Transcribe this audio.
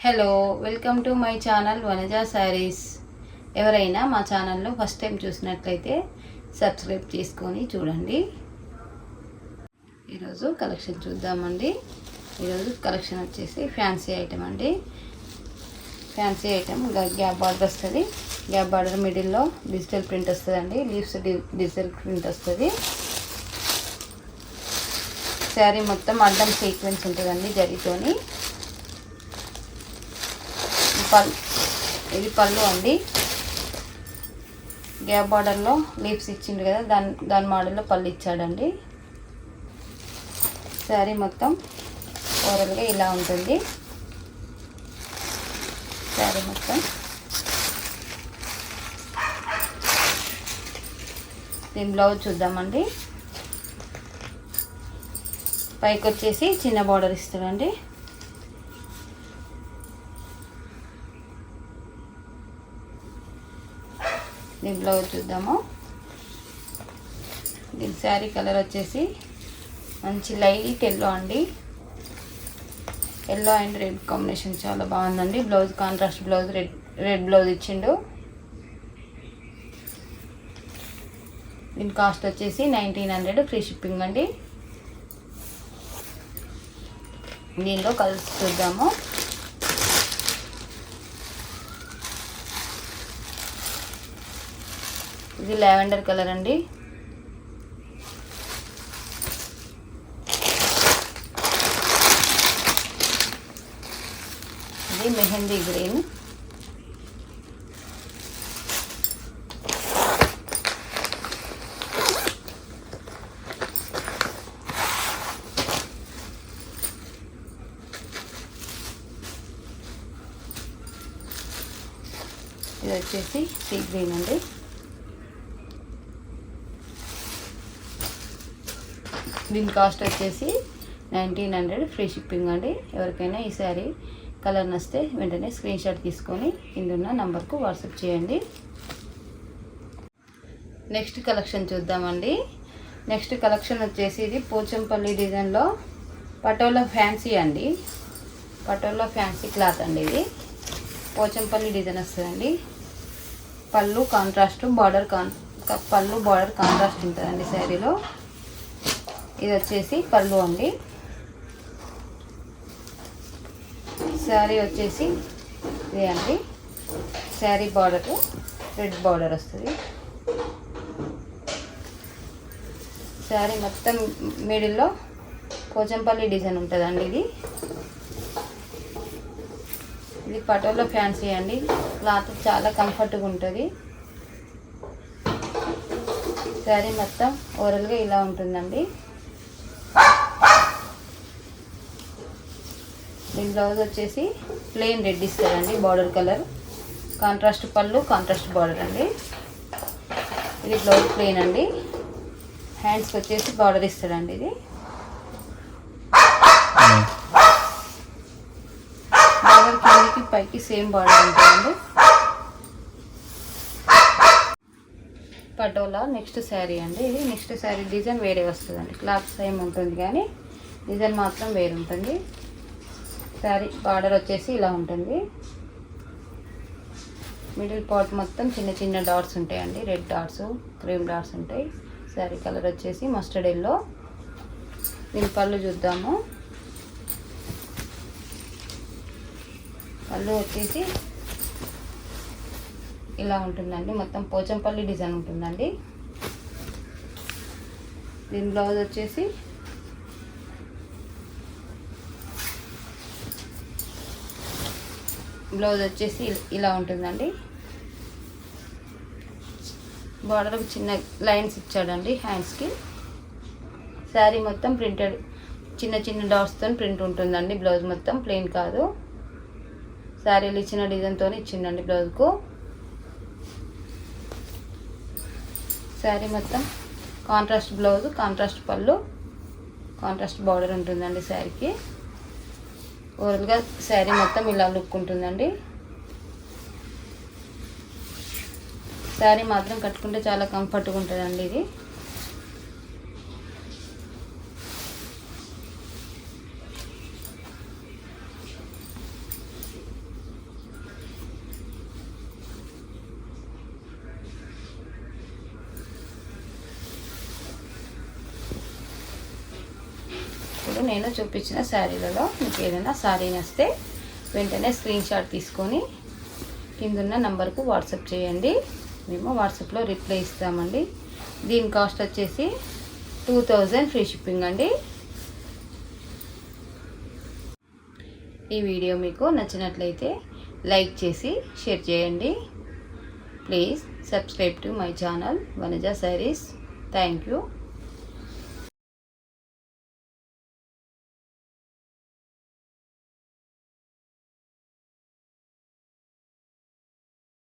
Hello, welcome to my channel Vanaja saris. ఎవరైనా మా ఛానల్లో ఫస్ట్ టైం చూసినట్లయితే సబ్స్క్రైబ్ చేసుకొని చూడండి. ఈరోజు కలెక్షన్ చూద్దామండి. ఈరోజు కలెక్షన్ వచ్చేసి ఫ్యాన్సీ ఐటమ్ అండి. ఫ్యాన్సీ ఐటమ్ గ్యాప్ బార్డర్ వస్తుంది. గ్యాప్ బార్డర్ మిడిల్లో డిజిటల్ ప్రింట్ వస్తుందండి. లీవ్స్ డిజిటల్ ప్రింట్ వస్తుంది. శారీ మొత్తం అడ్డం సీక్వెన్స్ ఉంటుందండి జరితోని. ఇది పళ్ళు అండి. గ్యాప్ బార్డర్లో లీవ్స్ ఇచ్చిండు కదా, దాని మోడల్లో పళ్ళు ఇచ్చాడండి. శారీ మొత్తం ఓవరాల్గా ఇలా ఉంటుంది. శారీ మొత్తం దీని బ్లౌజ్ చూద్దామండి. పైకి వచ్చేసి చిన్న బార్డర్ ఇస్తాడండి. దీని బ్లౌజ్ చూద్దాము. దీని శారీ కలర్ వచ్చేసి మంచి లైట్ ఎల్లో అండి. ఎల్లో అండ్ రెడ్ కాంబినేషన్ చాలా బాగుందండి. Blouse contrast blouse, red blouse ఇచ్చిండు. దీని కాస్ట్ వచ్చేసి 1900, ఫ్రీ షిప్పింగ్ అండి. దీనిలో కలర్స్ చూద్దాము. ఇది లావెండర్ కలర్ అండి. ఇది మెహందీ గ్రీన్. ఇది వచ్చేసి సీ గ్రీన్ అండి. దీని కాస్ట్ వచ్చేసి 1900, ఫ్రీ షిప్పింగ్ అండి. ఎవరికైనా ఈ శారీ కలర్ నచ్చితే వెంటనే స్క్రీన్ షాట్ తీసుకొని కిందున్న నంబర్కు వాట్సాప్ చేయండి. నెక్స్ట్ కలెక్షన్ చూద్దామండి. నెక్స్ట్ కలెక్షన్ వచ్చేసి ఇది పోచంపల్లి డిజైన్లో పటోలా ఫ్యాన్సీ అండి. పటోలా ఫ్యాన్సీ క్లాత్ అండి. ఇది పోచంపల్లి డిజైన్ వస్తుందండి. పళ్ళు కాంట్రాస్ట్, పళ్ళు బార్డర్ కాంట్రాస్ట్ ఉంటుందండి శారీలో. ఇది వచ్చేసి పళ్ళు అండి. శారీ వచ్చేసి ఇదే అండి. శారీ బార్డర్ రెడ్ బార్డర్ వస్తుంది. శారీ మొత్తం మిడిల్లో పోచంపల్లి డిజైన్ ఉంటుందండి. ఇది పటోలా ఫ్యాన్సీ అండి. క్లాత్ చాలా కంఫర్ట్గా ఉంటుంది. శారీ మొత్తం ఓవరాల్గా ఇలా ఉంటుందండి. దీని బ్లౌజ్ వచ్చేసి ప్లెయిన్ రెడ్ ఇస్తారండి. బార్డర్ కలర్ కాంట్రాస్ట్ పళ్ళు, కాంట్రాస్ట్ బార్డర్ అండి. ఇది బ్లౌజ్ ప్లెయిన్ అండి. హ్యాండ్స్కి వచ్చేసి బార్డర్ ఇస్తాడండి. ఇది బార్డర్ కిందకి పైకి సేమ్ బార్డర్ ఉంటుందండి. పటోలా నెక్స్ట్ శారీ అండి. ఇది నెక్స్ట్ శారీ డిజైన్ వేరే వస్తుందండి. క్లాత్ సేమ్ ఉంటుంది కానీ డిజైన్ మాత్రం వేరే ఉంటుంది. శారీ బార్డర్ వచ్చేసి ఇలా ఉంటుంది. మిడిల్ పార్ట్ మొత్తం చిన్న చిన్న డాట్స్ ఉంటాయండి. రెడ్ డాట్స్, క్రీమ్ డాట్స్ ఉంటాయి. శారీ కలర్ వచ్చేసి మస్టర్డ్ ఎల్లో. దీని పళ్ళు చూద్దాము. పళ్ళు వచ్చేసి ఇలా ఉంటుందండి. మొత్తం పోచంపల్లి డిజైన్ ఉంటుందండి. దీని బ్లౌజ్ వచ్చేసి ఇలా ఉంటుందండి. బార్డర్ చిన్న లైన్స్ ఇచ్చాడండి హ్యాండ్స్కి. శారీ మొత్తం ప్రింటెడ్ చిన్న చిన్న డాట్స్తో ప్రింట్ ఉంటుందండి. బ్లౌజ్ మొత్తం ప్లెయిన్ కాదు. శారీలు ఇచ్చిన డిజైన్తో ఇచ్చిందండి బ్లౌజ్కు. శారీ మొత్తం కాంట్రాస్ట్ బ్లౌజ్, కాంట్రాస్ట్ పళ్ళు, కాంట్రాస్ట్ బార్డర్ ఉంటుందండి శారీకి. ఓవరాల్గా శారీ మొత్తం ఇలా లుక్ ఉంటుందండి. శారీ మాత్రం కట్టుకుంటే చాలా కంఫర్ట్గా ఉంటుందండి. ఇది ఇప్పుడు నేను చూపించిన శారీలలో మీకు ఏదైనా శారీ నచ్చితే వెంటనే స్క్రీన్ షాట్ తీసుకొని కిందున్న నంబర్కు వాట్సాప్ చేయండి. మేము వాట్సాప్లో రిప్లై ఇస్తామండి. దీని కాస్ట్ వచ్చేసి 2000 ఫ్రీ షిప్పింగ్ అండి. ఈ వీడియో మీకు నచ్చినట్లయితే లైక్ చేసి షేర్ చేయండి. Please subscribe to my channel Vanaja saris. Thank you.